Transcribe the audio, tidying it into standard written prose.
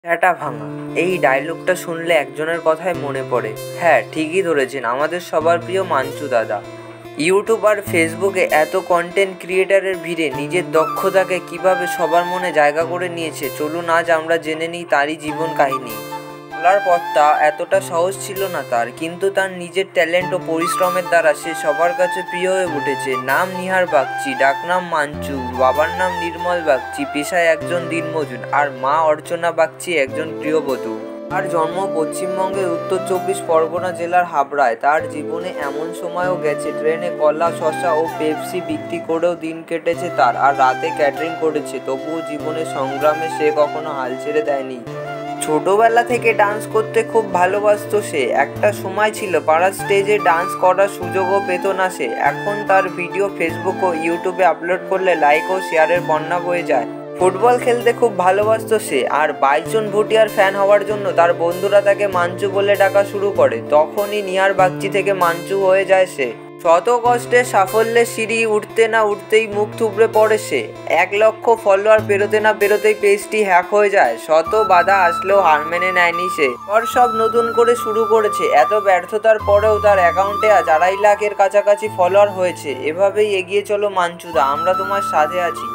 Ta-ta ভাঙা, এই ডায়লগটা শুনলে একজনের কথাই মনে পড়ে। হ্যাঁ, ঠিকই ধরেছেন, আমাদের সবার প্রিয় মাঞ্চু দাদা। ইউটিউব আর ফেসবুকে এত কন্টেন্ট ক্রিয়েটারের ভিড়ে নিজের দক্ষতাকে কিভাবে সবার মনে জায়গা করে নিয়েছে, চলুন আজ আমরা জেনে নিই তারই জীবন কাহিনী। বলার পথটা এতটা সহজ ছিল না তার, কিন্তু তার নিজের ট্যালেন্ট ও পরিশ্রমের দ্বারা সে সবার কাছে প্রিয় হয়ে উঠেছে। নাম নিহার বাগচি, ডাকনাম মাঞ্চু, বাবার নাম নির্মল বাগচি, পেশায় একজন দিনমজুর, আর মা অর্চনা বাগচি একজন গৃহবধূ। তার জন্ম পশ্চিমবঙ্গের উত্তর ২৪ পরগনা জেলার হাবড়ায়। তার জীবনে এমন সময়ও গেছে ট্রেনে কলা, শসা ও পেপসি বিক্রি করেও দিন কেটেছে তার, আর রাতে ক্যাটারিং করেছে। তবুও জীবনের সংগ্রামে সে কখনো হাল ছেড়ে দেয়নি। ছোটবেলা থেকে ডান্স করতে খুব ভালোবাসতো সে। একটা সময় ছিল পাড়ার স্টেজে ডান্স করার সুযোগও পেত না সে। এখন তার ভিডিও ফেসবুক ও ইউটিউবে আপলোড করলে লাইক ও শেয়ারের বন্যা বয়ে যায়। ফুটবল খেলতে খুব ভালোবাসতো সে, আর বাইচুন ভুটিয়ার ফ্যান হওয়ার জন্য তার বন্ধুরা তাকে মাঞ্চু বলে ডাকা শুরু করে। তখনই নিহার বাগচি থেকে মাঞ্চু হয়ে যায় সে। শত কষ্টে সাফল্যের সিঁড়ি উঠতে না উঠতেই মুখ থুবড়ে পড়ে সে। ১ লক্ষ ফলোয়ার পেরোতে না পেরোতেই পেজটি হ্যাক হয়ে যায়। শত বাধা আসলেও হার মেনে নেয়নি সে। পর সব নতুন করে শুরু করেছে। এত ব্যর্থতার পরেও তার অ্যাকাউন্টে আজ ২.৫ লাখের কাছাকাছি ফলোয়ার হয়েছে। এভাবেই এগিয়ে চলো মাঞ্চুদা, আমরা তোমার সাথে আছি।